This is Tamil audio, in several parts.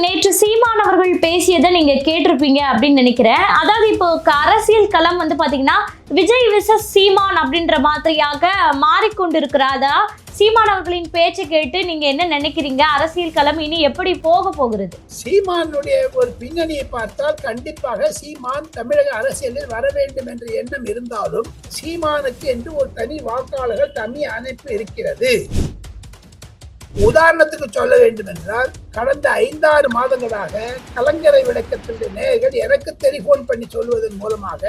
நேற்று சீமான் அவர்கள் பேசியதை நீங்க கேட்டிருப்பீங்க அப்படின்னு நினைக்கிறேன். அதாவது இப்போ அரசியல் களம் வந்து பாத்தீங்கன்னா விஜய் விசஸ் சீமான் அப்படின்ற மாதிரியாக மாறிக்கொண்டிருக்கிறதா? சீமான் அவர்களின் பேச்சை கேட்டு நீங்க என்ன நினைக்கிறீங்க? அரசியல் களம் இனி எப்படி போக போகிறது? சீமானுடைய ஒரு பின்னணியை பார்த்தால் கண்டிப்பாக சீமான் தமிழக அரசியலில் வர வேண்டும் என்ற எண்ணம் இருந்தாலும் சீமானுக்கு என்று ஒரு தனி வாக்காளர்கள் தனி அமைப்பு இருக்கிறது. உதாரணத்துக்கு சொல்ல வேண்டும் என்றால், கடந்த 5-6 மாதங்களாக கலைஞரை விளக்கத்தினுடைய நேயர்கள் எனக்கு டெலிபோன் பண்ணி சொல்வதன் மூலமாக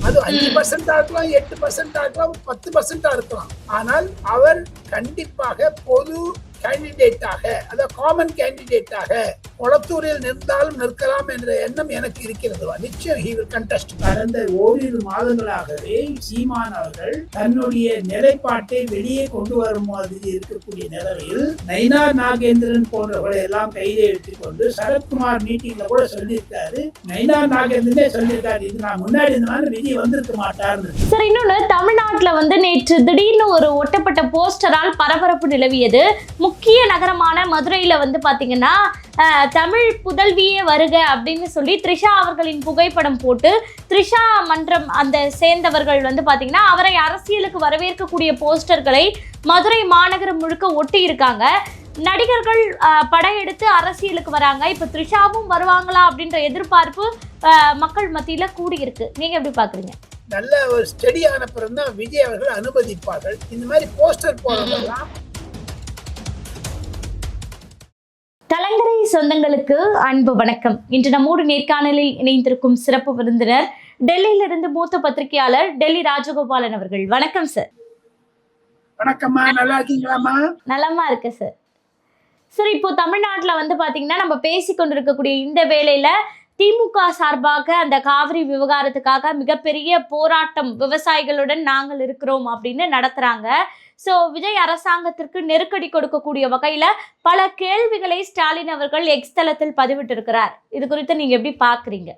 அது 5% இருக்கலாம், 8% இருக்கலாம், 10% இருக்கலாம். ஆனால் அவர் கண்டிப்பாக பொது கேண்டிடேட்டாக, அதாவது காமன் கேண்டிடேட்டாக கொளத்தூரில் நின்றாலும் நிற்கலாம் என்ற எண்ணம் எனக்கு இருக்கிறது. நிச்சயம் he will contest. கடந்த ஓரிரு மாதங்களாகவே சீமான் அவர்கள் தன்னுடைய நிலைப்பாட்டை வெளியே கொண்டு வரும் மாதிரி இருக்கக்கூடிய நிலையில் நயினார் நாகேந்திரன் போன்றவர்களை எல்லாம் கைதை எடுத்துக்கொண்டு சரத்குமார் மீட்டிங்ல கூட சொல்லியிருக்காரு. நயினார் நாகேந்திரனே சொல்லியிருக்காரு, இது நான் முன்னாடி இந்த மாதிரி விஜய் வந்திருக்க மாட்டார்னு. சார், இன்னொன்னு தமிழ்நாட்டுல வந்து நேற்று திடீர்னு ஒரு ஒட்டப்பட்ட போஸ்டரால் பரபரப்பு நிலவியது. முக்கிய நகரமான மதுரையில வந்து பாத்தீங்கன்னா தமிழ் புதல்வியே வருக அப்படின்னு சொல்லி த்ரிஷா அவர்களின் புகைப்படம் போட்டு த்ரிஷா மன்றம் அந்த சேர்ந்தவர்கள் வந்து பாத்தீங்கன்னா அவரை அரசியலுக்கு வரவேற்கக்கூடிய போஸ்டர்களை மதுரை மாநகரம் முழுக்க ஒட்டி இருக்காங்க. நடிகர்கள் படையெடுத்து அரசியலுக்கு வராங்க. இப்ப த்ரிஷாவும் வருவாங்களா அப்படின்ற எதிர்பார்ப்பு மக்கள் மத்தியில கூடியிருக்கு. நீங்க எப்படி பாக்குறீங்க? நல்ல ஒரு ஸ்டெடியான பிறகு தான் விஜய் அவர்கள் அனுமதிப்பார்கள். இந்த மாதிரி போஸ்டர் போறதெல்லாம். கலங்கரை சொந்தங்களுக்கு அன்பு வணக்கம். இன்று நம்மோடு நேர்காணலில் இணைந்திருக்கும் சிறப்பு விருந்தினர் டெல்லியிலிருந்து மூத்த பத்திரிகையாளர் டெல்லி ராஜகோபாலன் அவர்கள். வணக்கம் சார். வணக்கம்மா, நல்லா இருக்கீங்களாமா? நலமா இருக்கு சார். சார், இப்போ தமிழ்நாட்டில் வந்து பாத்தீங்கன்னா நம்ம பேசிக்கொண்டிருக்கக்கூடிய இந்த வேளையில திமுக சார்பாக அந்த காவிரி விவகாரத்துக்காக மிகப்பெரிய போராட்டம் விவசாயிகளுடன் நாங்கள் இருக்கிறோம் அப்படின்னு நடத்துறாங்க. ஸோ விஜய் அரசாங்கத்திற்கு நெருக்கடி கொடுக்கக்கூடிய வகையில பல கேள்விகளை ஸ்டாலின் அவர்கள் எக்ஸ் தளத்தில் பதிவிட்டிருக்கிறார். இது குறித்து நீங்க எப்படி பாக்குறீங்க?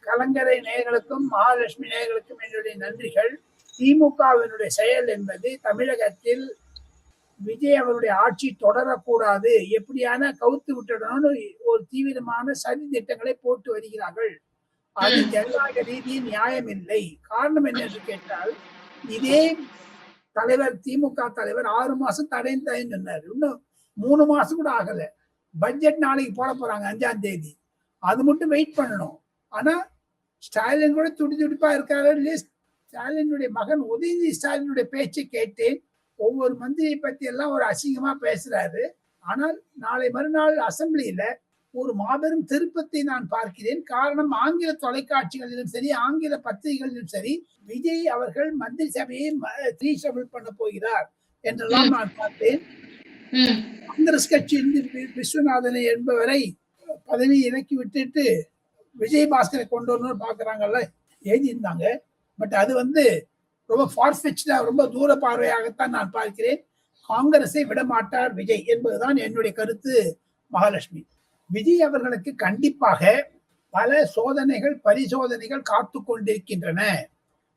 கலங்கரை நேயர்களுக்கும் மகாலட்சுமி நேயர்களுக்கும் என்னுடைய நன்றிகள். திமுகவினுடைய செயல் என்பது தமிழகத்தில் விஜய் அவருடைய ஆட்சி தொடரக்கூடாது, எப்படியான கவுத்து விட்டுடணும்னு ஒரு தீவிரமான சதி திட்டங்களை போட்டு வருகிறார்கள். அது ஜனநாயக ரீதியில் நியாயம் இல்லை. காரணம் என்ன என்று கேட்டால், இதே தலைவர் திமுக தலைவர் 6 மாசம் தடைன்னு சொன்னார். இன்னும் 3 மாசம் கூட ஆகல. பட்ஜெட் நாளைக்கு போட போறாங்க 5ஆம் தேதி. அது மட்டும் வெயிட் பண்ணணும். ஆனா ஸ்டாலின் கூட துடிப்பா இருக்காரு. ஸ்டாலினுடைய மகன் உதயநிதி ஸ்டாலினுடைய பேச்சை கேட்டேன். ஒவ்வொரு மந்திரியை பத்தி எல்லாம் ஒரு அசிங்கமா பேசுறாரு. ஆனால் நாளை மறுநாள் அசம்பிளியில ஒரு மாபெரும் திருப்பத்தை நான் பார்க்கிறேன். காரணம், ஆங்கில தொலைக்காட்சிகளிலும் சரி, ஆங்கில பத்திரிகைகளிலும் சரி, விஜய் அவர்கள் மந்திரி சபையை ரீஷபிள் பண்ண போகிறார் என்றெல்லாம் நான் பார்த்தேன். காங்கிரஸ் கட்சியிலிருந்து விஸ்வநாதனை என்பவரை பதவி இறக்கி விட்டுட்டு விஜய் பாஸ்கரை கொண்டு வரணும்னு பாக்குறாங்கல்ல, எழுதியிருந்தாங்க. பட் அது வந்து ரொம்ப ஃபார்ஃபெச்டா, ரொம்ப தூர பார்வையாகத்தான் நான் பார்க்கிறேன். காங்கிரஸை விடமாட்டார் விஜய் என்பதுதான் என்னுடைய கருத்து. மகாலட்சுமி, விஜய் அவர்களுக்கு கண்டிப்பாக பல சோதனைகள் பரிசோதனைகள் காத்து கொண்டிருக்கின்றன.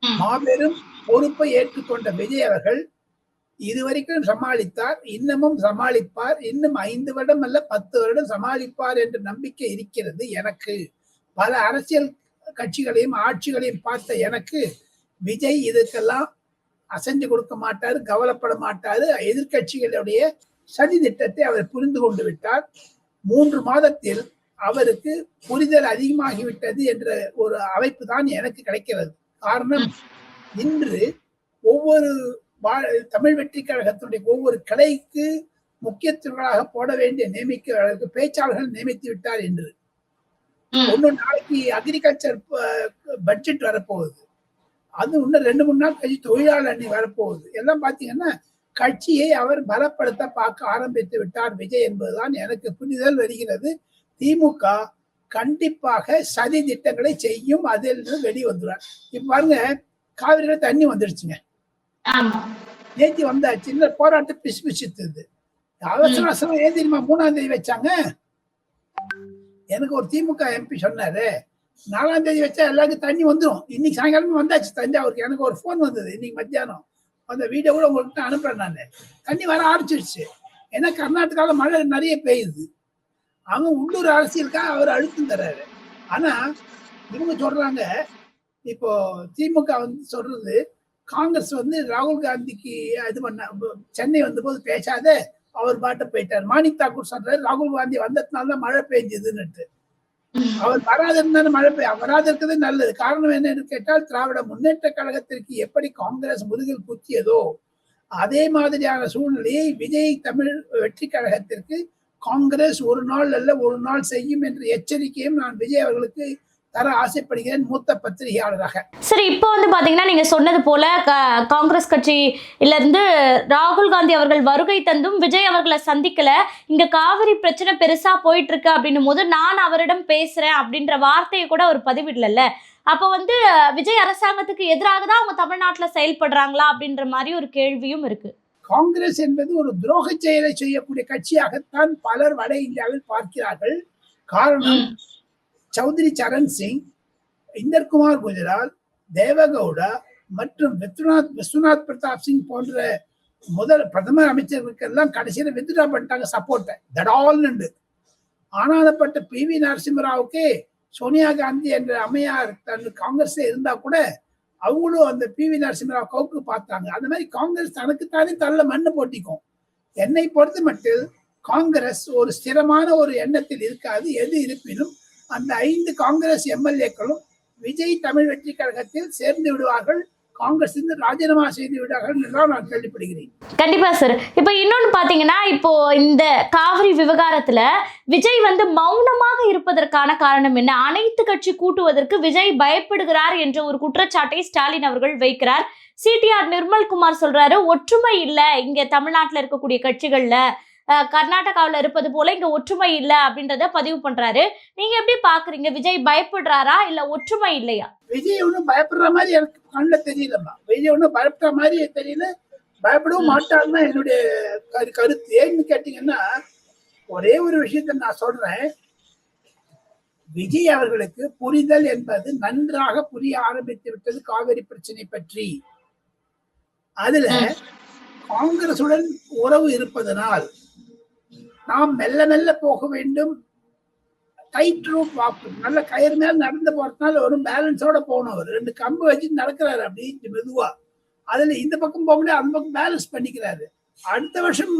மாபெரும் பொறுப்பை ஏற்றுக்கொண்ட விஜய் அவர்கள் இதுவரைக்கும் சமாளித்தார், இன்னமும் சமாளிப்பார். இன்னும் 5 வருடம் அல்ல 10 வருடம் சமாளிப்பார் என்ற நம்பிக்கை இருக்கிறது எனக்கு. பல அரசியல் கட்சிகளையும் ஆட்சிகளையும் பார்த்த எனக்கு விஜய் இதுக்கெல்லாம் அசைஞ்சு கொடுக்க மாட்டாரு, கவலைப்பட மாட்டாரு. எதிர்கட்சிகளுடைய சதி திட்டத்தை அவர் புரிந்து கொண்டு விட்டார். 3 மாதத்தில் அவருக்கு புரிதல் அதிகமாகிவிட்டது என்ற ஒரு அமைப்பு தான் எனக்கு கிடைக்கிறது. காரணம், இன்று ஒவ்வொரு தமிழ் வெற்றி கழகத்தினுடைய ஒவ்வொரு கிளைக்கு முக்கியத்துவங்களாக போட வேண்டிய நியமிக்க பேச்சாளர்கள் நியமித்து விட்டார் என்று. நாளைக்கு அக்ரிகல்ச்சர் பட்ஜெட் வரப்போகுது. அது இன்னும் 2-3 நாள் கழிச்சு தொழிலாளர் அணி வரப்போகுது. எல்லாம் பாத்தீங்கன்னா கட்சியை அவர் பலப்படுத்த பார்க்க ஆரம்பித்து விட்டார் விஜய் என்பதுதான் எனக்கு புரிதல் வருகிறது. திமுக கண்டிப்பாக சதி திட்டங்களை செய்யும், அதில் வெளியே வந்துடுறார். இப்ப பாருங்க, காவிரியில தண்ணி வந்துடுச்சுங்க, நேற்று வந்தாச்சு. இந்த போராட்டம் பிசுபிசுத்தது. அவசர அவசரம் ஏன் தெரியுமா 3ஆம் தேதி வச்சாங்க? எனக்கு ஒரு திமுக எம்பி சொன்னாரு, 4ஆம் தேதி வச்சா எல்லாருக்கும் தண்ணி வந்துடும். இன்னைக்கு சாயங்காலமே வந்தாச்சு தஞ்சாவூருக்கு. எனக்கு ஒரு போன் வந்தது இன்னைக்கு மத்தியானம். அந்த வீடியோ கூட உங்களுக்கு அனுப்புறேன். நான் தண்ணி வர ஆரம்பிச்சிருச்சு. ஏன்னா கர்நாடகாவில் மழை நிறைய பெய்யுது. அவங்க உள்ளூர் அரசியலுக்காக அவர் அழுத்தம் தர்றாரு. ஆனா இவங்க சொல்றாங்க, இப்போ திமுக வந்து சொல்றது, காங்கிரஸ் வந்து ராகுல் காந்திக்கு இது பண்ண சென்னை வந்தபோது பேசாத, அவர் பாட்டு போயிட்டார். மாணிக் தாக்கூர் சொல்றாரு, ராகுல் காந்தி வந்ததுனால தான் மழை பெய்ஞ்சதுன்னுட்டு. அவர் வராதிருந்தானே மழை வராது இருக்கிறது நல்லது. காரணம் என்னன்னு கேட்டால், திராவிட முன்னேற்ற கழகத்திற்கு எப்படி காங்கிரஸ் முதுகில் குத்தியதோ அதே மாதிரியான சூழ்நிலையை விஜய் தமிழ் வெற்றி கழகத்திற்கு காங்கிரஸ் ஒரு நாள் அல்ல ஒரு நாள் செய்யும் என்ற எச்சரிக்கையும் நான் விஜய் அவர்களுக்கு தர ஆசைப்படுகிறேன், மூத்த பத்திரிகையாளராக. சரி, இப்போ வந்து பாத்தீங்கன்னா நீங்க சொன்னது போல காங்கிரஸ் கட்சியில இருந்து ராகுல் காந்தி அவர்கள் வருகை தந்தும் விஜய் அவர்களை சந்திக்கல, இங்க காவிரி பிரச்சனை பெருசா போயிட்டு இருக்கு அப்படின்னும் போது நான் அவரிடம் பேசுறேன் அப்படின்ற வார்த்தையை கூட அவர் பதிவிடல. அப்ப வந்து விஜய் அரசாங்கத்துக்கு எதிராக தான் அவங்க தமிழ்நாட்டுல செயல்படுறாங்களா அப்படின்ற மாதிரி ஒரு கேள்வியும் இருக்கு. காங்கிரஸ் என்பது ஒரு துரோக செயலை செய்யக்கூடிய கட்சியாகத்தான் பலர் வட இந்தியாவில் பார்க்கிறார்கள். காரணம், சௌத்ரி சரண் சிங், இந்தர்குமார் குஜரால், தேவகவுடா மற்றும் விஸ்வநாத் பிரதாப் சிங் போன்ற முதல் பிரதமர் அமைச்சர்களுக்கெல்லாம் கடைசியில் வித்ட்ரா பண்ணிட்டாங்க சப்போர்ட்டை தடால்னு. ஆனாலப்பட்ட PV நரசிம்மராவுக்கு சோனியா காந்தி என்ற அம்மையார் தன் காங்கிரஸ்ல இருந்தா கூட அவங்களும் அந்த PV நரசிம்மராவ் கவுக்கு பார்த்தாங்க. அந்த மாதிரி காங்கிரஸ் தனக்குத்தானே தள்ள மண்ணு போட்டிக்கும். என்னை பொறுத்த மட்டும் காங்கிரஸ் ஒரு ஸ்திரமான ஒரு எண்ணத்தில் இருக்காது. எது இருப்பினும் அந்த 5 காங்கிரஸ் MLA-க்களும் விஜய் தமிழ் வெற்றி கழகத்தில் சேர்ந்து விடுவார்கள், காங்கிரஸ் ராஜினாமா செய்து விடுவார்கள் என்றால் நான் கேள்விப்படுகிறேன். கண்டிப்பா சார். இப்ப இன்னொன்னு பாத்தீங்கன்னா, இப்போ இந்த காவிரி விவகாரத்துல விஜய் வந்து மௌனமாக இருப்பதற்கான காரணம் என்ன? அனைத்து கட்சி கூட்டுவதற்கு விஜய் பயப்படுகிறார் என்ற ஒரு குற்றச்சாட்டை ஸ்டாலின் அவர்கள் வைக்கிறார். CTR நிர்மல்குமார் சொல்றாரு, ஒற்றுமை இல்ல இங்க தமிழ்நாட்டுல இருக்கக்கூடிய கட்சிகள்ல, கர்நாடகாவில் இருப்பது போல இங்க ஒற்றுமை இல்லை அப்படின்றத பதிவு பண்றாரு. நீங்க எப்படி பாக்குறீங்க? விஜய் பயப்படுறாரா இல்ல ஒற்றுமை இல்லையா? விஜய் ஒன்னும் பயப்படுற மாதிரி எனக்கு கண்ணுல தெரியலம்மா. விஜய் ஒன்னும் பயப்படுற மாதிரி தெரியல, பயப்படவும் மாட்டான்னு என்னுடைய கருத்து. ஏன்னு கேட்டீங்கன்னா, ஒரே ஒரு விஷயத்த நான் சொல்றேன், விஜய் அவர்களுக்கு புரிதல் என்பது நன்றாக புரிய ஆரம்பித்து விட்டது காவிரி பிரச்சனை பற்றி. அதுல காங்கிரசுடன் உறவு இருப்பதனால் நாம் மெல்ல மெல்ல போக வேண்டும். டைட் ரூட் வாக்கு, நல்ல கயிறு மேல நடந்து போறதுனால ஒரு பேலன்ஸோட போகணும். அவர் 2 கம்பு வச்சு நடக்கிறாரு அப்படி மெதுவா. அதுல இந்த பக்கம் போக முடியாது, அந்த பக்கம் பேலன்ஸ் பண்ணிக்கிறாரு. அடுத்த வருஷம்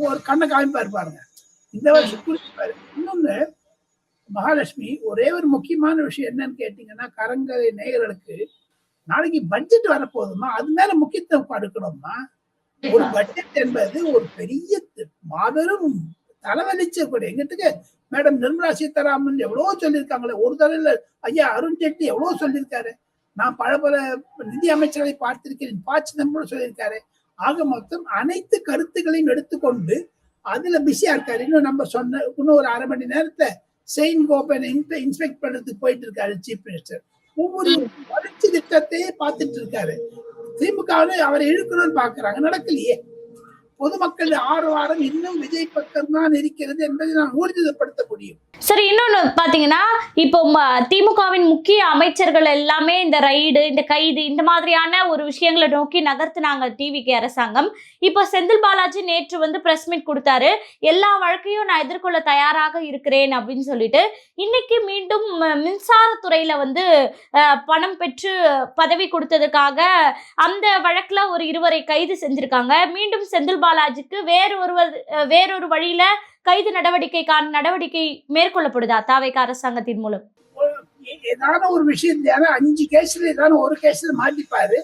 ஒரு கண்ணை காமிப்பாரு பாருங்க, இந்த வருஷம் குறிப்பாரு. இன்னொன்னு மகாலட்சுமி, ஒரே ஒரு முக்கியமான விஷயம் என்னன்னு கேட்டீங்கன்னா, கரங்கரை நேயர்களுக்கு நாளைக்கு பட்ஜெட் வரப்போகுதுமா, அது மேல முக்கியத்துவம் கொடுக்கணும்மா. ஒரு பட்ஜெட் என்பது ஒரு பெரிய மாபெரும் தலைவலிச்சக்கூடிய. எங்கிட்ட மேடம் நிர்மலா சீதாராமன் எவ்வளவோ சொல்லியிருக்காங்களே, ஒரு தடவை ஐயா அருண் ஜேட்லி எவ்வளவு சொல்லியிருக்காரு, நான் பல நிதி அமைச்சர்களை பார்த்திருக்கிறேன், ப. சிதம்பரம் சொல்லியிருக்காரு. ஆக மொத்தம் அனைத்து கருத்துக்களையும் எடுத்துக்கொண்டு அதுல பிஸியா இருக்காரு. இன்னும் நம்ம சொன்ன இன்னும் ஒரு 1/2 மணி நேரத்தை செயின் கோப்பனை இன்ஸ்பெக்ட் பண்றதுக்கு போயிட்டு இருக்காரு சீஃப் மினிஸ்டர். ஒவ்வொரு வளர்ச்சி திட்டத்தையே பார்த்துட்டு இருக்காரு. திமுக அவரை இழுக்கணும்னு பாக்குறாங்க, நடக்கலையே. பொதுமக்கள் ஆர்வம் இன்னும் விஜய் பக்கம் தான் இருக்கிறது என்பதை நான் ஊர்ஜிதப்படுத்த முடியும். சரி, இன்னொன்னு பாத்தீங்கன்னா, இப்போ திமுகவின் முக்கிய அமைச்சர்கள் எல்லாமே இந்த ரைடு, இந்த கைது, இந்த மாதிரியான ஒரு விஷயங்களை நோக்கி நகர்த்தினாங்க டிவிக்கு அரசாங்கம். இப்போ செந்தில் பாலாஜி நேற்று வந்து பிரஸ் மீட் கொடுத்தாரு, எல்லா வழக்கையும் நான் எதிர்கொள்ள தயாராக இருக்கிறேன் அப்படின்னு சொல்லிட்டு. இன்னைக்கு மீண்டும் மின்சாரத்துறையில வந்து பணம் பெற்று பதவி கொடுத்ததுக்காக அந்த வழக்குல ஒரு 2 கைது செஞ்சிருக்காங்க. மீண்டும் செந்தில் பாலாஜிக்கு வேறொரு வழியில கைது நடவடிக்கை மேற்கொள்ளப்படுதா தாவேக அரசாங்கத்தின் மூலம்? ஏதாவது ஒரு விஷயம் 5 கேஸ்ல ஏதாவது ஒரு கேஸ்ல மாட்டிப்பாரு.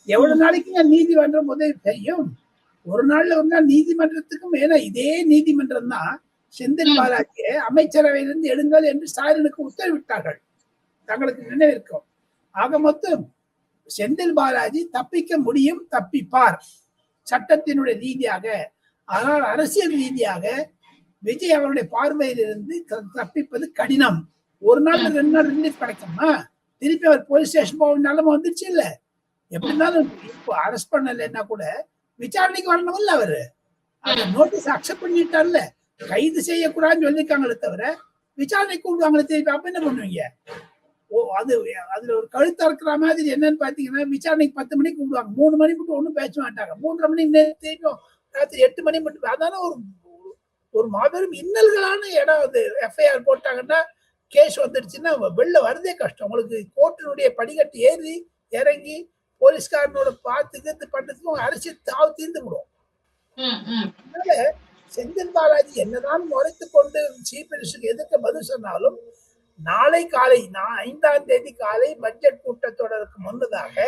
எவ்வளவு நாளைக்கு நீதிமன்றம் உதவி செய்யும்? ஒரு நாள்ல ஒரு நாள் நீதிமன்றத்துக்கும், ஏன்னா இதே நீதிமன்றம் தான் செந்தில் பாலாஜியை அமைச்சரவையிலிருந்து எடுங்கள் என்று ஸ்டாலினுக்கு உத்தரவிட்டார்கள், தங்களுக்கு நினைவிருக்கும். ஆக மொத்தம் செந்தில் பாலாஜி தப்பிக்க முடியும், தப்பிப்பார் சட்டத்தினுடைய ரீதியாக. ஆனால் அரசியல் ரீதியாக விஜய் அவருடைய பார்வையில் இருந்து தப்பிப்பது கடினம். ஒரு நாள் 2 நாள் ரிலீஃப் கிடைக்குமா? திருப்பி அவர் போலீஸ் ஸ்டேஷன் போக நிலைமை வந்துருச்சு இல்ல. எப்படி இருந்தாலும் இப்போ அரெஸ்ட் பண்ணலைன்னா கூட விசாரணைக்கு வரணும்ல. அவரு நோட்டீஸ் அக்செப்ட் பண்ணிட்டார்ல, கைது செய்யக்கூடாதுன்னு சொல்லியிருக்காங்களே தவிர விசாரணை கூடுவாங்களே திருப்பி. அப்ப என்ன பண்ணுவீங்க? அதுல ஒரு கழுத்து அறுக்கிற மாதிரி என்னன்னு பாத்தீங்கன்னா, விசாரணைக்கு 10 மணிக்கு கூப்பிடுவாங்க, 3 மணி மட்டும் ஒண்ணும் பேச மாட்டாங்க, 3:30 மணி திருப்பி ராத்திரி 8 மணி மட்டும். அதான ஒரு மாபெரும் இன்னல்களான இடம் அது. எஃப்ஐஆர் போட்டாங்கன்னா கேஸ் வந்துடுச்சுன்னா வெளில வரதே கஷ்டம். உங்களுக்கு கோர்ட்டினுடைய படிக்கட்டு ஏறி இறங்கி போலீஸ்காரனோட பார்த்து பண்றதுக்கும் அரசியல் தாவு தீர்ந்து விடும். அதனால செந்தில் பாலாஜி என்னதான் முறைத்து கொண்டு சீஃப் மினிஸ்டருக்கு எதிர்க்க பதில் சொன்னாலும் நாளை காலை 5ஆம் தேதி காலை பட்ஜெட் கூட்டத்தொடருக்கு முன்னதாக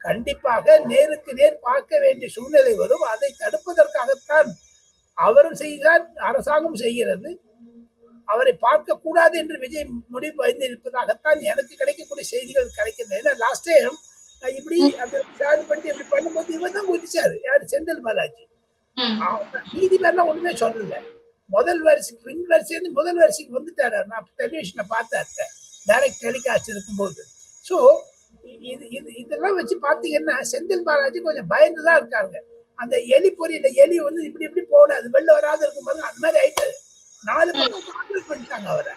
கண்டிப்பாக நேருக்கு நேர் பார்க்க வேண்டிய சூழ்நிலை வரும். அதை தடுப்பதற்காகத்தான் அவரும் செய்கிறார், அரசாங்கம் செய்கிறது. அவரை பார்க்க கூடாது என்று விஜய் முடிவு வைத்திருப்பதாகத்தான் எனக்கு கிடைக்கக்கூடிய செய்திகள் கிடைக்கின்றன. ஏன்னா லாஸ்ட் டைம் இப்படி பண்ணி இப்படி பண்ணும்போது இவர் தான் குதிச்சாரு, யாரு, செந்தில் பாலாஜி. நீதிமன்றம் ஒண்ணுமே சொல்லல. முதல் வரிசைக்கு பின் வரிசையிலிருந்து முதல் வரிசைக்கு வந்துட்டாரு. நான் டெலிவிஷனை பார்த்தேன் டைரக்ட் டெலிகாஸ்ட் இருக்கும்போது. ஸோ இதெல்லாம் வச்சு பாத்தீங்கன்னா செந்தில் பாலாஜி கொஞ்சம் பயந்துதான் இருக்காங்க. அந்த எலி பொறியில எலி வந்து இப்படி இப்படி போகணும், அது வெளில வராது இருக்கும் போது அந்த மாதிரி ஆயிட்டாரு. 4 பக்கம் கான்ட்ரோல் பண்ணிட்டாங்க அவரை.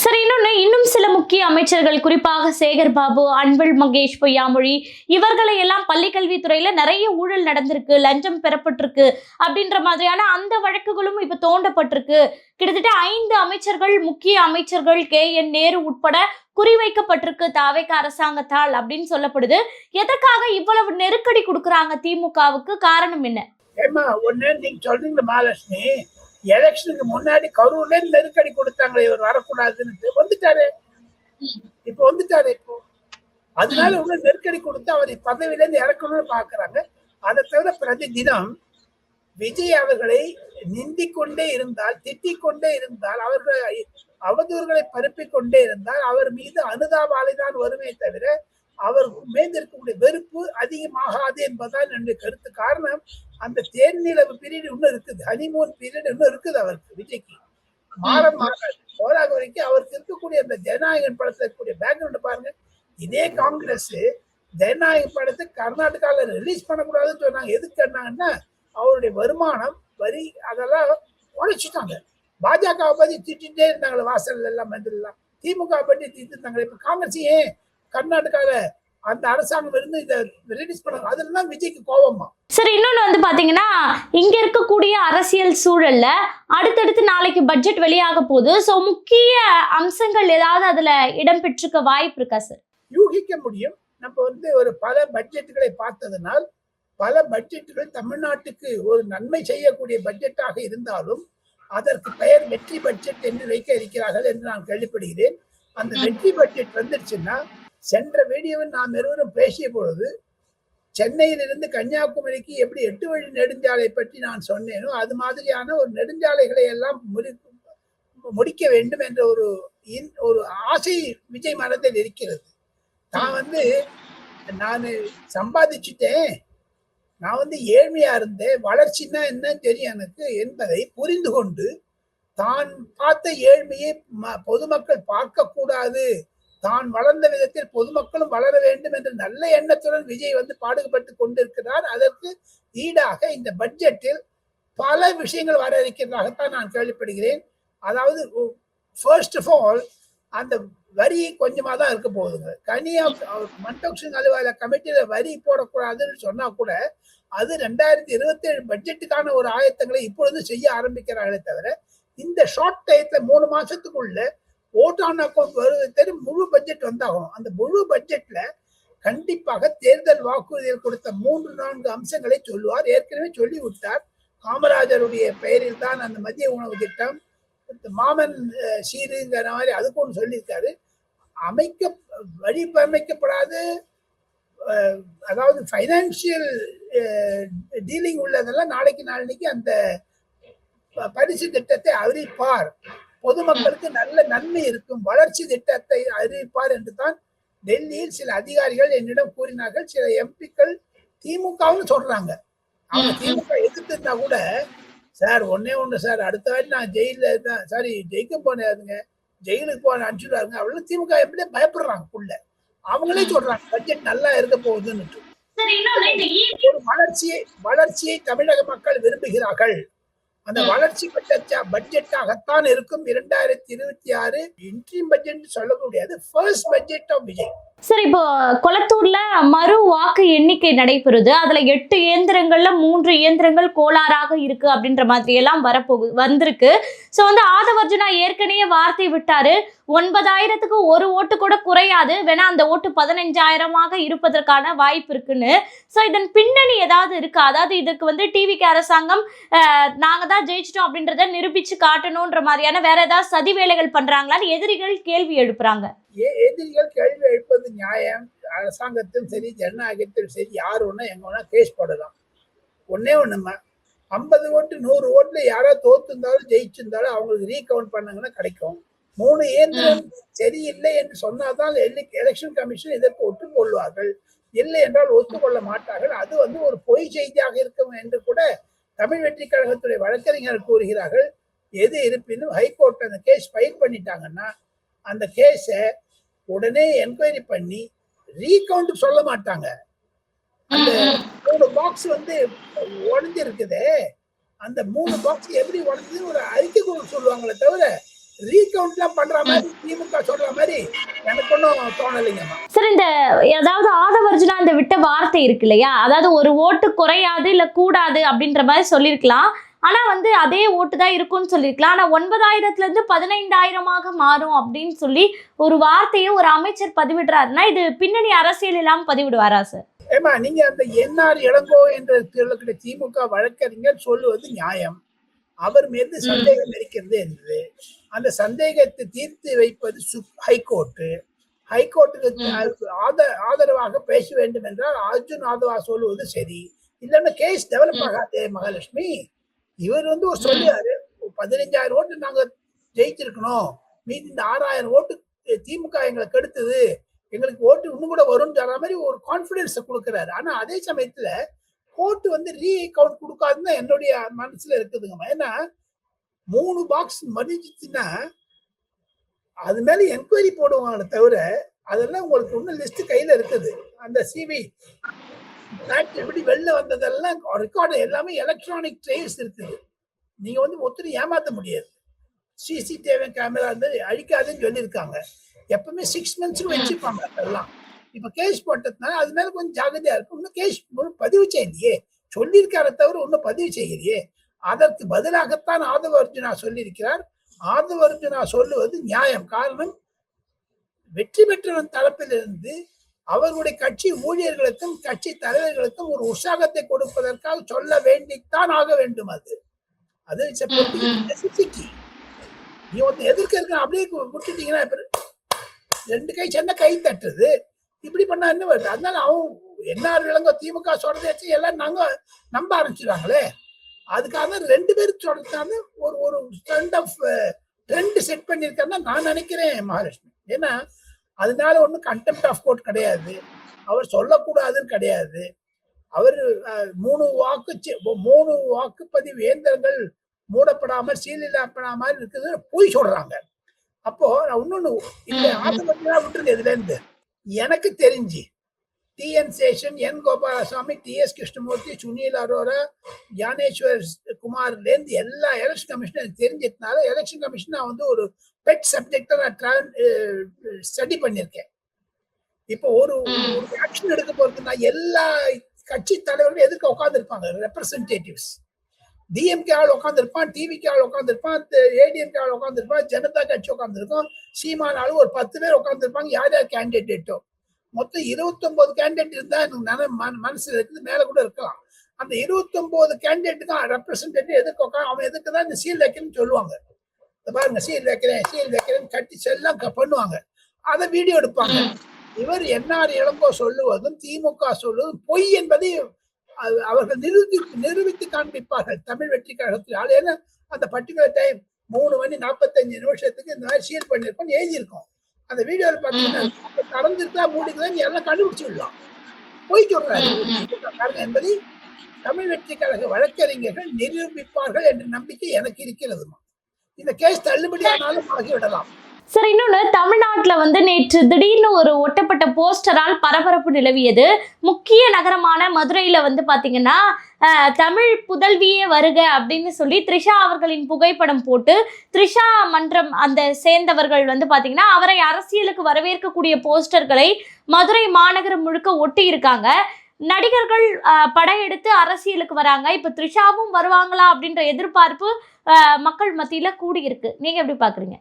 சரி, இன்னும் சில முக்கிய அமைச்சர்கள், குறிப்பாக சேகர் பாபு, அன்பில் மகேஷ் பொய்யாமொழி, இவர்களை எல்லாம் பள்ளிக்கல்வித்துறையில நிறைய ஊழல் நடந்திருக்கு, லஞ்சம் பெறப்பட்டிருக்கு அப்படின்ற மாதிரியான அந்த வழக்குகளும் இப்ப தோண்டப்பட்டிருக்கு. கிட்டத்தட்ட 5 அமைச்சர்கள், முக்கிய அமைச்சர்கள் KN நேரு உட்பட குறிவைக்கப்பட்டிருக்கு தாவேக அரசாங்கத்தால் அப்படின்னு சொல்லப்படுது. எதற்காக இவ்வளவு நெருக்கடி கொடுக்கறாங்க திமுகவுக்கு? காரணம் என்ன? ஏமா ஒண்ணு நீங்க சொல்றீங்க மகாலட்சுமி, எலெக்ஷனுக்கு முன்னாடி கரூர்ல நெருக்கடி கொடுத்தாங்களே இவர் வரக்கூடாதுன்னு, வந்துட்டாரு. இப்போ அதனால உள்ள நெருக்கடி கொடுத்து அவர் பதவியில இருந்து இறக்கணும்னு பாக்குறாங்க. அதை தவிர பிரதி தினம் விஜய் அவர்களை நிந்திக் கொண்டே இருந்தால், திட்டிக் கொண்டே இருந்தால், அவர்கள் அவதூறுகளை பரப்பிக் கொண்டே இருந்தால் அவர் மீது அனுதாபாலை தான் வருமே தவிர அவர் மீது இருக்கக்கூடிய வெறுப்பு அதிகமாகாது என்பதுதான் என்னுடைய கருத்து. காரணம், அந்த தேர்நிலவு பீரியட் இன்னும் இருக்குது, ஹனிமூன் பீரியட் இன்னும் இருக்குது அவருக்கு, விஜய்க்கு மாறாது. போராக வரைக்கும் அவருக்கு இருக்கக்கூடிய அந்த ஜனநாயகன் படத்துல இருக்கக்கூடிய பேக்ரவுண்ட் பாருங்க. இதே காங்கிரஸ் ஜனநாயக படத்தை கர்நாடகால ரிலீஸ் பண்ணக்கூடாதுன்னு சொன்னாங்க. எதுக்கு சொன்னாங்கன்னா அவருடைய வருமானம், வரி அதெல்லாம் உழைச்சிட்டாங்க. பாஜகவை பத்தி திட்டே இருந்தாங்களே வாசல் எல்லாம், மந்திரிலாம் திமுக பற்றி திட்டாங்க. இப்ப காங்கிரஸ் ஏன் கர்நாடகால அந்த அரசாங்கம் இருந்து இதை ரிலீஸ் பண்ணாங்க, அதுலதான் விஜய்க்கு கோபமா. சரி, இன்னொன்னு வந்து பாத்தீங்கன்னா இங்க இருக்கக்கூடிய அரசியல் சூழல்ல அடுத்தடுத்து நாளைக்கு பட்ஜெட் வெளியாக போகுது. சோ முக்கிய அம்சங்கள் ஏதாவது அதுல இடம் பெற்றிருக்க வாய்ப்பு இருக்கா சார்? யூகிக்க முடியும். நம்ம வந்து ஒரு பல பட்ஜெட்டுகளை பார்த்ததனால் பல பட்ஜெட்டுகள் தமிழ்நாட்டுக்கு ஒரு நன்மை செய்யக்கூடிய பட்ஜெட்டாக இருந்தாலும் அதற்கு பெயர் வெற்றி பட்ஜெட் என்று வைக்க இருக்கிறார்கள் என்று நான் கேள்விப்படுகிறேன். அந்த வெற்றி பட்ஜெட் வந்துருச்சுன்னா, சென்ற வீடியோவில் நாம் இருவரும் பேசிய பொழுது சென்னையிலிருந்து கன்னியாகுமரிக்கு எப்படி 8 வழி நெடுஞ்சாலை பற்றி நான் சொன்னேனோ அது மாதிரியான ஒரு நெடுஞ்சாலைகளை எல்லாம் முடிக்க வேண்டும் என்ற ஒரு ஆசை விஜய் மனதில் இருக்கிறது. நான் வந்து நான் சம்பாதிச்சுட்டேன், நான் வந்து ஏழ்மையா இருந்தேன், வளர்ச்சின்னா என்னன்னு தெரியும் எனக்கு என்பதை புரிந்து கொண்டு தான் பார்த்த ஏழ்மையை பொதுமக்கள் பார்க்க கூடாது, தான் வளர்ந்த விதத்தில் பொதுமக்களும் வளர வேண்டும் என்ற நல்ல எண்ணத்துடன் விஜய் வந்து பாடுபட்டு கொண்டிருக்கிறார். அதற்கு ஈடாக இந்த பட்ஜெட்டில் பல விஷயங்கள் வர இருக்கிறதாகத்தான் நான் கேள்விப்படுகிறேன். அதாவது ஃபர்ஸ்ட் ஆஃப் ஆல் அந்த வரி கொஞ்சமா தான் இருக்க போகுதுங்க. மண்டோக்ஷன் அலுவல கமிட்டியில வரி போடக்கூடாதுன்னு சொன்னா கூட அது 2027 பட்ஜெட்டுக்கான ஒரு ஆயத்தங்களை இப்பொழுது செய்ய ஆரம்பிக்கிறார்களே தவிர இந்த ஷார்ட் டயத்துல 3 மாசத்துக்குள்ள ஓட் ஆன் அக்கௌண்ட் வருவதற்கு முழு பட்ஜெட் வந்தாகணும். அந்த முழு பட்ஜெட்ல கண்டிப்பாக தேர்தல் வாக்குறுதிகள் கொடுத்த 3-4 அம்சங்களை சொல்லுவார். ஏற்கனவே சொல்லி விட்டார். காமராஜருடைய பெயரில் தான் அந்த மதிய உணவு திட்டம், மாமன் சீருங்கிற மாதிரி அதுக்கு ஒன்று சொல்லியிருக்காரு. வடிவமைக்கப்படாது, அதாவது ஃபைனான்சியல் டீலிங் உள்ளதெல்லாம் நாளைக்கு அந்த பரிசு திட்டத்தை அறிவிப்பார், பொதுமக்களுக்கு நல்ல நன்மை இருக்கும், வளர்ச்சி திட்டத்தை அறிவிப்பார் என்று தான் டெல்லியில் சில அதிகாரிகள் என்னிடம் கூறினார்கள். சில எம்பிக்கள் திமுகவும் சொல்றாங்க. அவங்க திமுக எதிர்த்திருந்தா கூட, சார் ஒண்ணு சார், அடுத்த வாட்டி நான் ஜெயில தான், சாரி ஜெயிக்க போனேங்க, ஜெயிலுக்கு போன அனுப்பிச்சுடுவாங்க அவ்வளவு திமுக எப்படியே பயப்படுறாங்க உள்ள. அவங்களே சொல்றாங்க பட்ஜெட் நல்லா இருக்க போகுதுன்னு. ஒரு வளர்ச்சியை தமிழக மக்கள் விரும்புகிறார்கள். அந்த வளர்ச்சி பட்ஜெட்டாகத்தான் இருக்கும் 2026 இன்ட்ரீம் பட்ஜெட் சொல்ல முடியாது. First budget of Vijay. Sir, இப்போ கொளத்தூர்ல மறு வாக்கு எண்ணிக்கை நடைபெறுது. அதுல 8 இயந்திரங்கள்ல 3 இயந்திரங்கள் கோளாறாக இருக்கு அப்படின்ற மாதிரி எல்லாம் வந்திருக்கு. ஸோ வந்து ஆதவர்ஜுனா ஏற்கனவே வார்த்தை விட்டாரு, 9,000க்கு ஒரு ஓட்டு கூட குறையாது, வேணா அந்த ஓட்டு 15,000 இருப்பதற்கான வாய்ப்பு இருக்குன்னு. ஸோ இதன் பின்னணி ஏதாவது இருக்கா? அதாவது இதுக்கு வந்து டிவிக்கு அரசாங்கம் நாங்க தான் ஜெயிச்சிட்டோம் அப்படின்றத நிரூபிச்சு காட்டணும்ன்ற மாதிரியான வேற ஏதாவது சதி வேலைகள் பண்றாங்களான்னு எதிரிகள் கேள்வி எழுப்புறாங்க. எதிரிகள் கேள்வி எழுப்பது நியாயம். அரசாங்கத்திலும் சரி, ஜனநாயகத்திலும் சரி, யார் ஒண்ணா எங்க வேணா கேஸ் போடலாம். ஒன்னே ஒண்ணுமா, 50 ஓட்டு 100 ஓட்டுல யாராவது தோத்துருந்தாலும் ஜெயிச்சிருந்தாலும் அவங்களுக்கு ரீகவுண்ட் பண்ணாங்கன்னா கிடைக்கும். 3 இயந்திரம் சரியில்லை என்று சொன்னாதான் எலெக்ஷன் கமிஷன் இதற்கு ஒத்துக்கொள்வார்கள். இல்லை என்றால் ஒத்துக்கொள்ள மாட்டார்கள். அது வந்து ஒரு பொய் செய்தியாக இருக்கும் என்று கூட தமிழ் வெற்றி கழகத்துடைய வழக்கறிஞர்கள் கூறுகிறார்கள். எது இருப்பினும் ஹைகோர்ட் அந்த கேஸ் ஃபைல் பண்ணிட்டாங்கன்னா அந்த கேஸை உடனே என்கொயரி பண்ணி ரீகவுண்ட் சொல்ல மாட்டாங்க. அந்த 3 பாக்ஸ் வந்து உடஞ்சிருக்குதே, அந்த 3 பாக்ஸ் எப்படி உடஞ்சதுன்னு ஒரு அறிக்கை கூட சொல்லுவாங்களே தவிர ரீகவுண்ட்லாம் பண்ற மாதிரி திமுக சொல்ற மாதிரி எனக்கு ஒன்றும் தோணலைங்கம்மா. சார், இந்த அதாவது ஆதவர்ஜுனா இந்த விட்ட வார்த்தை இருக்கு இல்லையா, அதாவது ஒரு ஓட்டு குறையாது இல்ல கூடாது அப்படின்ற மாதிரி சொல்லியிருக்கலாம். ஆனா வந்து அதே ஓட்டு தான் இருக்கும்னு சொல்லியிருக்கலாம். ஆனா 9,000ல இருந்து 15,000 மாறும் அப்படின்னு சொல்லி ஒரு வார்த்தையை ஒரு அமைச்சர் பதிவிடுறாருன்னா இது பின்னணி அரசியல் இல்லாம பதிவிடுவாரா சார்? ஏமா, நீங்க அந்த என்ஆர் இளங்கோ என்ற திமுக வழக்கறிஞர் சொல்லுவது நியாயம். அவர் மீது சந்தேகம் இருக்கிறது என்று அந்த சந்தேகத்தை தீர்த்து வைப்பது ஹைகோர்ட்டு. ஹைகோர்ட்டுக்கு ஆதரவாக பேச வேண்டும் என்றால் அர்ஜுன் ஆதவா சொல்லுவது சரி. இல்லைன்னா கேஸ் டெவலப் ஆகாதே மகாலட்சுமி. இவர் வந்து ஒரு சொல்லுவாரு, 15,000 ஓட்டு நாங்க ஜெயிச்சிருக்கணும், மீதி இந்த 6,000 ஓட்டு திமுக எங்களை கெடுத்தது, எங்களுக்கு ஓட்டு இன்னும் கூட வரும்னு சொல்ற மாதிரி ஒரு கான்பிடன்ஸை கொடுக்குறாரு. ஆனா அதே சமயத்துல கோர்ட் வந்து ரீகவுண்ட் கொடுக்காதுன்னு என்னுடைய மனசுல இருக்குதுங்கம்மா. ஏன்னா 3 பாக்ஸ் மடிஞ்சிச்சுன்னா அது மேல என்கொயரி போடுவாங்க தவிர அதெல்லாம் உங்களுக்கு இன்னும் லிஸ்ட் கையில இருக்குது. அந்த சிவி எப்படி வெளில வந்ததெல்லாம் ரெக்கார்டு எல்லாமே எலக்ட்ரானிக் ட்ரேஸ் இருக்குது. நீங்க வந்து ஒத்துரு ஏமாத்த முடியாது. சிசிடிவி கேமரா வந்து அழிக்காதுன்னு சொல்லியிருக்காங்க. எப்பவுமே 6 months வச்சுப்பாங்க அதெல்லாம். இப்ப கேஸ் போட்டதுனால அது மேல கொஞ்சம் ஜாகிரதையா இருக்கும். இன்னும் கேஸ் பதிவு செய்யலையே, சொல்லியிருக்கார தவிர இன்னும் பதிவு செய்யலையே. அதற்கு பதிலாகத்தான் ஆதவர்ஜுனா சொல்லியிருக்கிறார். ஆதவர்ஜுனா சொல்லுவது நியாயம். காரணம், வெற்றி பெற்றவன் தரப்பிலிருந்து அவர்களுடைய கட்சி ஊழியர்களுக்கும் கட்சி தலைவர்களுக்கும் ஒரு உற்சாகத்தை கொடுப்பதற்காக சொல்ல வேண்டித்தான் ஆக வேண்டும். அது நீ ஒருத்தர் எதிர்க்க இருக்க அப்படியே விட்டுட்டீங்கன்னா 2 கை சேர்ந்த கை தட்டுறது, இப்படி பண்ணா என்ன வருது? அதனால அவன் என்ஆர் இளங்கோ திமுக சொல்றதை எல்லாம் நாங்க நம்ப ஆரம்பிச்சிடுறாங்களே. அதுக்காக 2 பேரும் சொல்றதுக்காக ஒரு ட்ரெண்ட் செட் பண்ணியிருக்காருன்னா நான் நினைக்கிறேன் மகாலட்சுமி. ஏன்னா அதனால ஒன்றும் கண்டெம்ட் ஆஃப் கோர்ட் கிடையாது, அவர் சொல்லக்கூடாதுன்னு கிடையாது. அவர் 3 வாக்குப்பதிவு இயந்திரங்கள் மூடப்படாமல் சீலில்லாப்படாமல் இருக்குது போய் சொல்றாங்க. அப்போ நான் இன்னொன்னு இந்த ஆதவர்ஜுனா விட்டுருங்க. இதுல இருந்து எனக்கு தெரிஞ்சு டிஎன் சேஷன், என் கோபாலசாமி, டிஎஸ் கிருஷ்ணமூர்த்தி, சுனில் அரோரா, ஞானேஸ்வர் குமார்ல இருந்து எல்லா எலெக்ஷன் கமிஷனர் தெரிஞ்சதுனால எலெக்ஷன் கமிஷன் நான் வந்து ஒரு பெட் சப்ஜெக்டா நான் ஸ்டடி பண்ணியிருக்கேன். இப்போ ஒரு ஆக்ஷன் எடுக்க போறதுன்னா எல்லா கட்சி தலைவர்களும் எதுக்கு உட்காந்துருப்பாங்க? ரெப்ரசன்டேட்டிவ்ஸ். டிஎம்கே ஆள் உட்காந்துருப்பான், டிவிக்கு ஆள் உட்காந்துருப்பான், ஏடிஎம்கே ஆள் உட்காந்துருப்பான், ஜனதா கட்சி உட்காந்துருக்கும், சீமான ஆளு ஒரு 10 பேர் உட்காந்துருப்பாங்க. யார் யார் கேண்டிடேட்டோ மொத்தம் 29 கேண்டிடேட் இருந்தா எனக்கு மனசுல இருக்குது, மேல கூட இருக்கலாம். அந்த 29 கேண்டிடேட்டுக்கும் ரெப்ரசன்டேட்டிவ் எதுக்கு உட்காந்து அவன் எதுக்கு தான் இந்த சீல் வைக்கணும்னு சொல்லுவாங்க. பாருங்க, சீல் வைக்கிறேன் கட்டி செல்லாம் பண்ணுவாங்க. அதை வீடியோ எடுப்பாங்க. இவர் என்ஆர் இளங்கோ சொல்லுவதும் திமுக சொல்லுவதும் பொய் என்பதை அவர்கள் நிரூபித்து காண்பிப்பார்கள் தமிழ் வெற்றி கழகத்தில். ஏன்னா அந்த பர்டிகுலர் டைம் 3:45 இந்த மாதிரி சீல் பண்ணிருக்கோம் எழுதியிருக்கோம். அந்த வீடியோவில் பார்த்தீங்கன்னா நடந்துருக்கா மூடிக்குதான் எல்லாம் கண்டுபிடிச்சு விடலாம். பொய் சொல்றாரு என்பதை தமிழ் வெற்றி கழக வழக்கறிஞர்கள் நிரூபிப்பார்கள் என்ற நம்பிக்கை எனக்கு இருக்கிறது. இந்த கேஸ் தள்ளுபடி ஆனாலும் ஆகிவிடலாம். சார், இன்னொன்னு தமிழ்நாட்டுல வந்து நேற்று திடீர்னு ஒரு ஒட்டப்பட்ட போஸ்டரால் பரபரப்பு நிலவியது. முக்கிய நகரமான மதுரையில வந்து பாத்தீங்கன்னா, தமிழ் புதல்வியே வருக அப்படின்னு சொல்லி த்ரிஷா அவர்களின் புகைப்படம் போட்டு, த்ரிஷா மன்றம் அந்த சேர்ந்தவர்கள் வந்து பாத்தீங்கன்னா, அவரை அரசியலுக்கு வரவேற்கக்கூடிய போஸ்டர்களை மதுரை மாநகரம் முழுக்க ஒட்டி இருக்காங்க. நடிகர்கள் படையெடுத்து அரசியலுக்கு வராங்க. இப்ப த்ரிஷாவும் வருவாங்களா அப்படின்ற எதிர்பார்ப்பு மக்கள் மத்தியில கூடியிருக்கு. நீங்க எப்படி பாக்குறீங்க?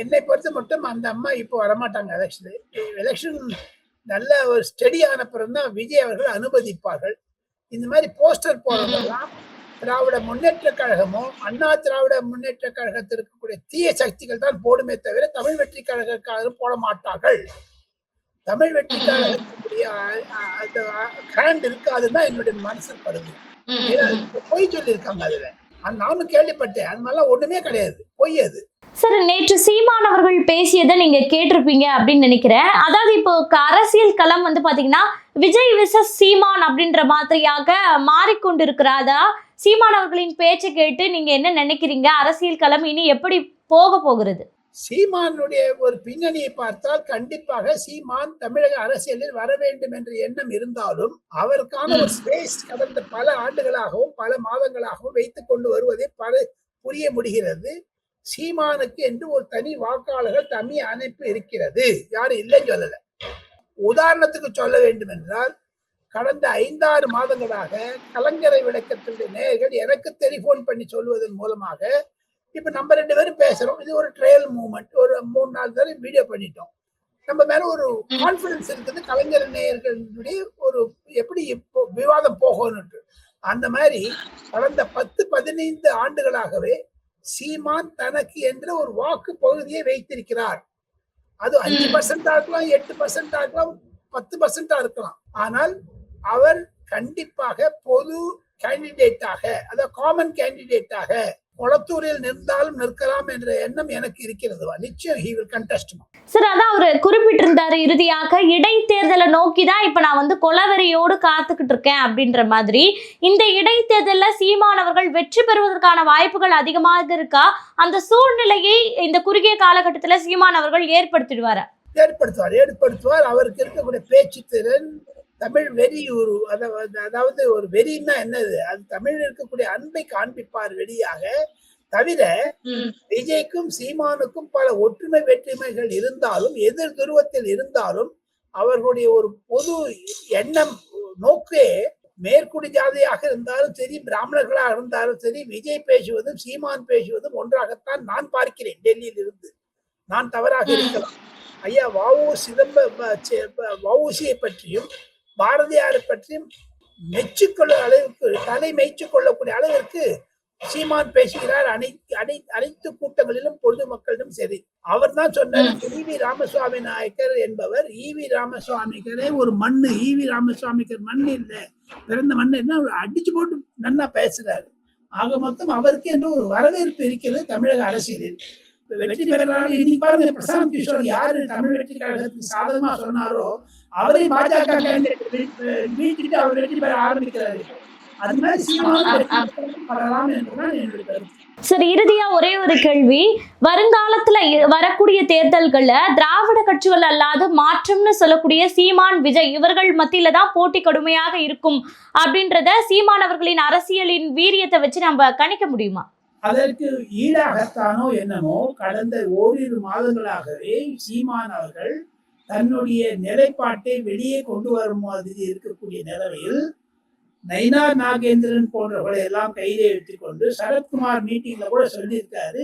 என்னை பொறுத்த மட்டும் அந்த அம்மா இப்போ வரமாட்டாங்க எலெக்ஷன். எலெக்ஷன் நல்ல ஒரு ஸ்டெடி ஆன பிறகுதான் விஜய் அவர்கள் அனுமதிப்பார்கள். இந்த மாதிரி போஸ்டர் போறதெல்லாம் திராவிட முன்னேற்ற கழகமோ அண்ணா திராவிட முன்னேற்ற கழகத்தில் இருக்கக்கூடிய தீய சக்திகள் தான் போடுமே தவிர தமிழ் வெற்றி கழகக்காரரும் போட மாட்டார்கள். தமிழ் வெற்றி கழகத்துடைய அந்த ஹேண்ட் இருக்காதுன்னா என்னுடைய மனசு படுது. பொய் சொல்லியிருக்காங்க அதுல. நானும் கேள்விப்பட்டேன். அது மாதிரிலாம் ஒண்ணுமே கிடையாது, பொய் அது. சார், நேற்று சீமான் அவர்கள் பேசியதை நீங்க கேட்டிருப்பீங்க அப்படின்னு நினைக்கிறேன். அதாவது இப்போ அரசியல் களம் வந்து பாத்தீங்கன்னா விஜய் விசஸ் சீமான் அப்படின்ற மாதிரியாக மாறிக்கொண்டிருக்கிறதா? சீமான் அவர்களின் பேச்சை கேட்டு நீங்க என்ன நினைக்கிறீங்க? அரசியல் களம் இனி எப்படி போகிறது? சீமானுடைய ஒரு பின்னணியை பார்த்தால் கண்டிப்பாக சீமான் தமிழக அரசியலில் வர வேண்டும் என்ற எண்ணம் இருந்தாலும் அவருக்கான ஒரு ஸ்பேஸ் கடந்த பல ஆண்டுகளாகவும் பல மாதங்களாகவும் வைத்துக் கொண்டு வருவதை புரிய முடிகிறது. சீமானுக்கு என்று ஒரு தனி வாக்காளர்கள் தனி அமைப்பு இருக்கிறது, யாரும் இல்லைன்னு சொல்லல. உதாரணத்துக்கு சொல்ல வேண்டும் என்றால் கடந்த 5-6 மாதங்களாக கலைஞரை விளக்கத்துடைய நேயர்கள் எனக்கு டெலிபோன் பண்ணி சொல்வதன் மூலமாக இப்ப நம்ம 2 பேரும் பேசுறோம். இது ஒரு ட்ரையல் மூவ்மெண்ட். ஒரு 3-4 தடவை வீடியோ பண்ணிட்டோம். நம்ம மேல ஒரு கான்பிடன்ஸ் இருக்குது கலைஞர் நேயர்களுடைய ஒரு எப்படி இப்போ விவாதம் போகணும்னு. அந்த மாதிரி கடந்த 10-15 ஆண்டுகளாகவே சீமான் தனக்கு என்ற ஒரு வாக்கு பகுதியை வைத்திருக்கிறார். அது 5% இருக்கலாம், 8% இருக்கலாம், 10% இருக்கலாம். ஆனால் அவர் கண்டிப்பாக பொது கேண்டிடேட்டாக, அதாவது காமன் கேண்டிடேட்டாக கொளத்தூரில் நின்றாலும் நிற்கலாம் என்ற எண்ணம் எனக்கு இருக்கிறது. நிச்சயம் he will contest. சார், அதான் அவரு குறிப்பிட்டிருந்தாரு இறுதியாக இடைத்தேர்தலை நோக்கி தான் இப்ப நான் வந்து கொலவெறியோடு காத்துக்கிட்டு இருக்கேன் அப்படின்ற மாதிரி. இந்த இடைத்தேர்தல்ல சீமான் அவர்கள் வெற்றி பெறுவதற்கான வாய்ப்புகள் அதிகமாக இருக்கா? அந்த சூழ்நிலையை இந்த குறுகிய காலகட்டத்துல சீமான் அவர்கள் ஏற்படுத்துவார். அவருக்கு இருக்கக்கூடிய பேச்சு திறன், தமிழ் வெறி, அதாவது ஒரு வெறின்னா என்னது, அது தமிழில் இருக்கக்கூடிய அன்பை காண்பிப்பார் வெளியாக. தவிர விஜய்க்கும் சீமானுக்கும் பல ஒற்றுமை வேற்றுமைகள் இருந்தாலும், எதிர் துருவத்தில் இருந்தாலும், அவர்களுடைய ஒரு பொது எண்ணம் நோக்கே மேற்குடி ஜாதியாக இருந்தாலும் சரி, பிராமணர்களாக இருந்தாலும் சரி, விஜய் பேசுவதும் சீமான் பேசுவதும் ஒன்றாகத்தான் நான் பார்க்கிறேன். டெல்லியில் இருந்து நான் தவறாக இருக்கலாம். ஐயா வஉசியை பற்றியும் பாரதியாரை பற்றியும் மெச்சுக்கொள்ள அளவுக்கு, தலை மெச்சு கொள்ளக்கூடிய அளவிற்கு சீமான் பேசுகிறார். அனைத்து கூட்டங்களிலும் பொதுமக்களிடம் சரி. அவர் தான் சொன்னார், ஈவி ராமசுவாமி நாயக்கர் என்பவர் ஈவி ராமசுவாமிக்கரே ஒரு மண்ணு, ஈவி ராமசுவாமிக்கர் மண் இல்லை, பிறந்த மண் என்ன அடிச்சு போட்டு நன்னா பேசுறாரு. ஆக மொத்தம் அவருக்கு என்று ஒரு வரவேற்பு இருக்கிறது தமிழக அரசியலில். வெற்றி பெறலாம். இன்னைக்கு பாருங்க, பிரசாந்த் கிஷோர் யாரு தமிழ் வெற்றி கழகத்துக்கு சாதகமா சொன்னாரோ அவரை பாஜக வீட்டுட்டு அவர் வெற்றி பெற ஆரம்பிக்கிறாரு. அது மாதிரி வரலாம் என்றுதான் என்னுடைய கருத்து. சரி, இறுதியா ஒரே ஒரு கேள்வி. வருங்காலத்துல வரக்கூடிய தேர்தல்கள்ல திராவிட கட்சிகள் அல்லாத மாற்றம்னு சொல்லக்கூடிய சீமான், விஜய் இவர்கள் மத்தியில தான் போட்டி கடுமையாக இருக்கும் அப்படின்றத சீமான் அவர்களின் அரசியலின் வீரியத்தை வச்சு நம்ம கணிக்க முடியுமா? அதற்கு ஈடாகத்தானோ என்னமோ கடந்த ஓரிரு மாதங்களாகவே சீமான் அவர்கள் தன்னுடைய நிலைப்பாட்டை வெளியே கொண்டு வரும் மாதிரி இருக்கக்கூடிய நிலைமையில் நயினா நாகேந்திரன் போன்றவர்களை எல்லாம் கையிலே எடுத்துக்கொண்டு சரத்குமார் மீட்டிங்ல கூட சொல்லியிருக்காரு.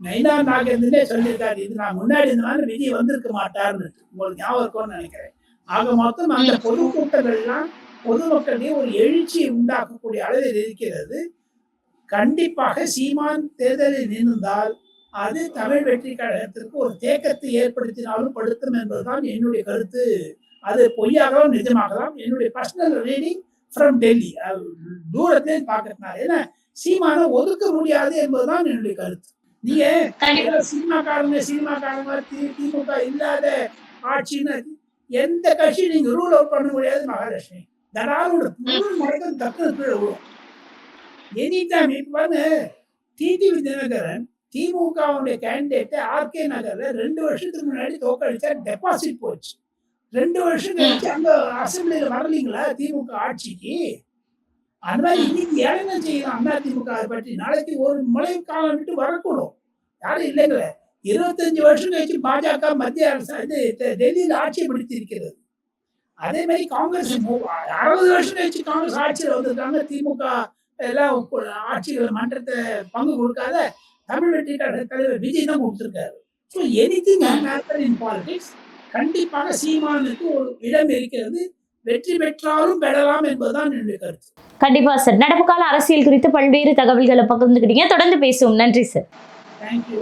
நயினா நாகேந்திரனே சொல்லியிருக்காரு, இது நான் முன்னாடி இருந்தாலும் விஜய் வந்திருக்க மாட்டார்னு. உங்களுக்கு ஞாபகம் இருக்கும்னு நினைக்கிறேன். ஆக மொத்தம் அந்த பொதுக்கூட்டங்கள்லாம் பொதுமக்களிடையே ஒரு எழுச்சியை உண்டாக்கக்கூடிய அளவில் இருக்கிறது. கண்டிப்பாக சீமான் தேர்தலில் நின்றால் அது தமிழ் வெற்றி கழகத்திற்கு ஒரு தேக்கத்தை ஏற்படுத்தினாலும் படுத்தும் என்பதுதான் என்னுடைய கருத்து. அது பொய்யாகவும் நிஜமாகலாம். என்னுடைய பர்சனல் ரீடிங் ஃப்ரம் டெல்லி, தூரத்திலே பார்க்கறதுனால. ஏன்னா சீமானை ஒதுக்க முடியாது என்பதுதான் என்னுடைய கருத்து. நீங்க சினிமாக்காரங்க திமுக இல்லாத ஆட்சின்னு எந்த கட்சி நீங்க ரூல் அவுட் பண்ண முடியாது. மகாலட்சுமி தடாரோட தக்கு விழும். எனி டைம் இப்ப டிடிவி தினகரன் திமுகவுடைய கேண்டிடேட் ஆர்கே நகர்ல 2 வருஷத்துக்கு முன்னாடி தோக்கடிச்சா டெபாசிட் போச்சு. 2 வருஷம் கழிச்சு அங்க அசெம்பிளில வரலீங்களா திமுக ஆட்சிக்கு? அந்த மாதிரி இன்னைக்கு ஏளனம் செய்யலாம் அதிமுக பற்றி. நாளைக்கு ஒரு மழை காலம் விட்டு வரக்கூடும். யாரும் இல்லைங்கள. 25 வருஷம் கழிச்சு பாஜக மத்திய அரசு டெல்லியில ஆட்சியை பிடித்து இருக்கிறது. அதே மாதிரி காங்கிரஸ் 60 வருஷம் கழிச்சு காங்கிரஸ் ஆட்சியில் வந்திருக்காங்க. திமுக எல்லாம் ஆட்சிகள் மன்றத்தை பங்கு கொடுக்காத தமிழ் வெற்றி கழக தலைவர் விஜய் தான் கொடுத்திருக்காரு. So anything can happen in politics. கண்டிப்பாக சீமானுக்கு ஒரு இடம் இருக்கிறது. வெற்றி பெற்றாலும் பெறலாம் என்பதுதான் என்னுடைய கருத்து. கண்டிப்பா சார். நடப்பு கால அரசியல் குறித்து பல்வேறு தகவல்களை பகிர்ந்துக்கிட்டீங்க. தொடர்ந்து பேசுவோம். நன்றி சார். தேங்க்யூ.